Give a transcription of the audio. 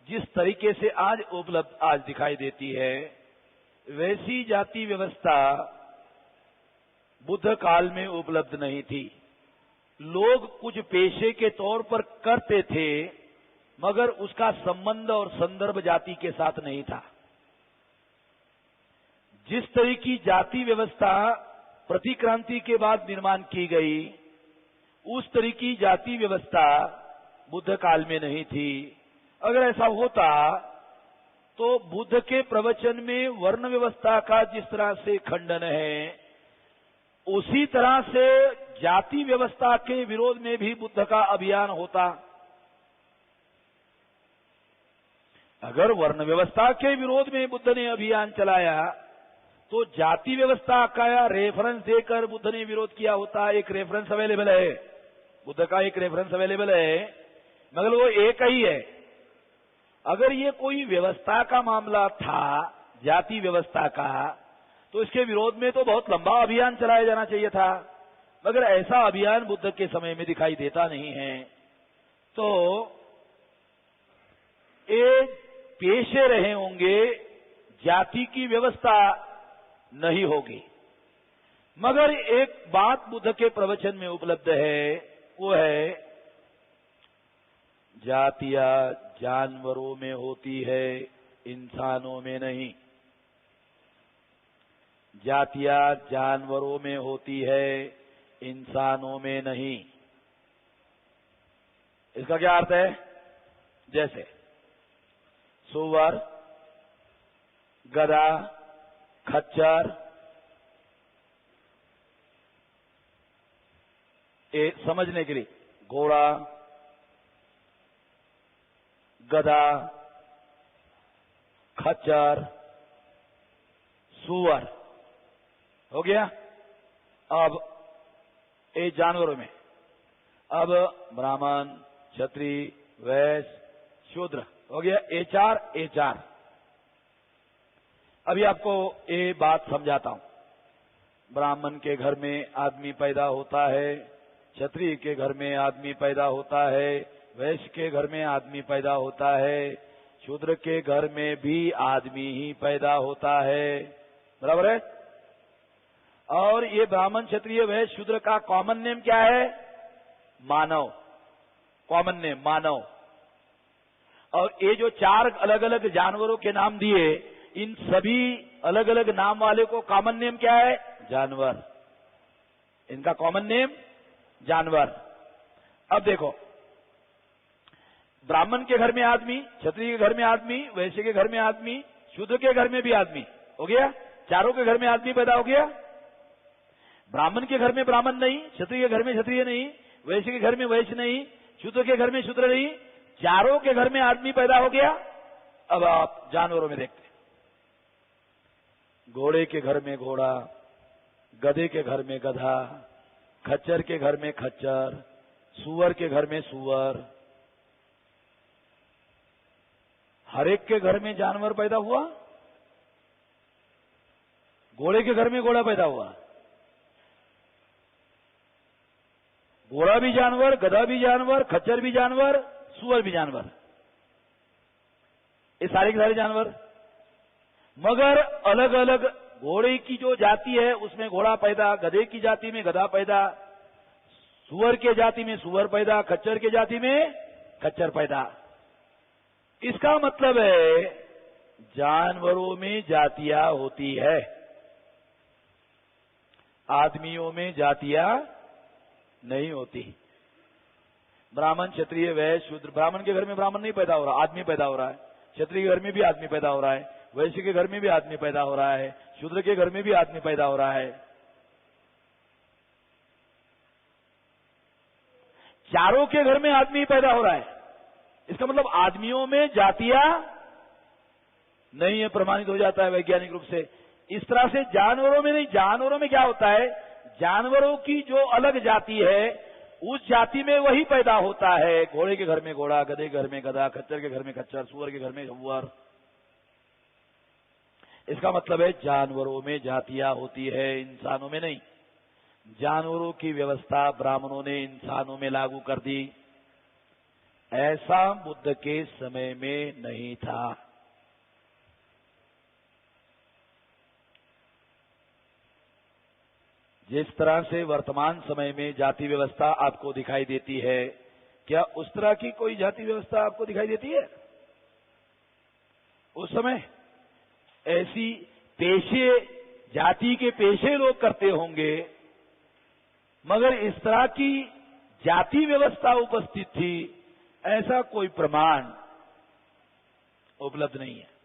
जिस तरीके से आज दिखाई देती है, वैसी जाति व्यवस्था बुद्ध काल में उपलब्ध नहीं थी। लोग कुछ पेशे के तौर पर करते थे, मगर उसका संबंध और संदर्भ जाति के साथ नहीं था। जिस तरह की जाति व्यवस्था प्रतिक्रांति के बाद निर्माण की गई, उस तरह की जाति व्यवस्था बुद्ध काल में नहीं थी। अगर ऐसा होता तो बुद्ध के प्रवचन में वर्ण व्यवस्था का जिस तरह से खंडन है, उसी तरह से जाति व्यवस्था के विरोध में भी बुद्ध का अभियान होता। अगर वर्ण व्यवस्था के विरोध में बुद्ध ने अभियान चलाया, तो जाति व्यवस्था का रेफरेंस देकर बुद्ध ने विरोध किया होता। एक रेफरेंस अवेलेबल है, बुद्ध का एक रेफरेंस अवेलेबल है, मगर वो एक ही है। अगर ये कोई व्यवस्था का मामला था, जाति व्यवस्था का, तो इसके विरोध में तो बहुत लंबा अभियान चलाया जाना चाहिए था, मगर ऐसा अभियान बुद्ध के समय में दिखाई देता नहीं है। तो ये पेशे रहे होंगे, जाति की व्यवस्था नहीं होगी। मगर एक बात बुद्ध के प्रवचन में उपलब्ध है, वो है जातियां जानवरों में होती है, इंसानों में नहीं। जातियां जानवरों में होती है, इंसानों में नहीं। इसका क्या अर्थ है? जैसे सुअर, गधा, खच्चर, समझने के लिए घोड़ा, गधा, खच्चर, सुअर हो गया। अब ये जानवरों में, अब ब्राह्मण, क्षत्रिय, वैश्य, शूद्र हो गया। ए चार। अभी आपको ये बात समझाता हूं। ब्राह्मण के घर में आदमी पैदा होता है, क्षत्रिय के घर में आदमी पैदा होता है, वैश्य के घर में आदमी पैदा होता है, शूद्र के घर में भी आदमी ही पैदा होता है। बराबर है? और ये ब्राह्मण, क्षत्रिय, वैश्य, शूद्र का कॉमन नेम क्या है? मानव। कॉमन नेम मानव। और ये जो चार अलग अलग जानवरों के नाम दिए, इन सभी अलग अलग नाम वाले को कॉमन नेम क्या है? जानवर। इनका कॉमन नेम जानवर। अब देखो, ब्राह्मण के घर में आदमी, क्षत्रिय के घर में आदमी, वैश्य के घर में आदमी, शूद्र के घर में भी आदमी हो गया। चारों के घर में आदमी पैदा हो गया। ब्राह्मण के घर में ब्राह्मण नहीं, क्षत्रिय के घर में क्षत्रिय नहीं, वैश्य के घर में वैश्य नहीं, शूद्र के घर में शूद्र नहीं, चारों के घर में आदमी पैदा हो गया। अब आप जानवरों में देखते हैं, घोड़े के घर में घोड़ा, गधे के घर में गधा, खच्चर के घर में खच्चर, सुअर के घर में सुअर। हर एक के घर में जानवर पैदा हुआ। घोड़े के घर में घोड़ा पैदा हुआ, घोड़ा भी जानवर, गधा भी जानवर, खच्चर भी जानवर, सुअर भी जानवर, ये सारे के सारे जानवर। मगर अलग अलग घोड़े की जो जाति है उसमें घोड़ा पैदा, गधे की जाति में गधा पैदा, सुअर के जाति में सुअर पैदा, खच्चर के जाति में खच्चर पैदा। इसका मतलब है जानवरों में जातियां होती है, आदमियों में जातियां नहीं होती। ब्राह्मण, क्षत्रिय, वैश्य, शूद्र। ब्राह्मण के घर में ब्राह्मण नहीं पैदा हो रहा, आदमी पैदा हो रहा है। क्षत्रिय के घर में भी आदमी पैदा हो रहा है, वैश्य के घर में भी आदमी पैदा हो रहा है, शूद्र के घर में भी आदमी पैदा हो रहा है। चारों के घर में आदमी पैदा हो रहा है। इसका मतलब आदमियों में जातियां नहीं है, प्रमाणित हो जाता है वैज्ञानिक रूप से। इस तरह से जानवरों में नहीं। जानवरों में क्या होता है, जानवरों की जो अलग जाति है उस जाति में वही पैदा होता है। घोड़े के घर में घोड़ा, गधे के घर में गधा, खच्चर के घर में खच्चर, सुअर के घर में सुअर। इसका मतलब है जानवरों में जातियां होती है, इंसानों में नहीं। जानवरों की व्यवस्था ब्राह्मणों ने इंसानों में लागू कर दी। ऐसा बुद्ध के समय में नहीं था। जिस तरह से वर्तमान समय में जाति व्यवस्था आपको दिखाई देती है, क्या उस तरह की कोई जाति व्यवस्था आपको दिखाई देती है? उस समय ऐसी पेशे, जाति के पेशे लोग करते होंगे, मगर इस तरह की जाति व्यवस्था उपस्थित थी, ऐसा कोई प्रमाण उपलब्ध नहीं है।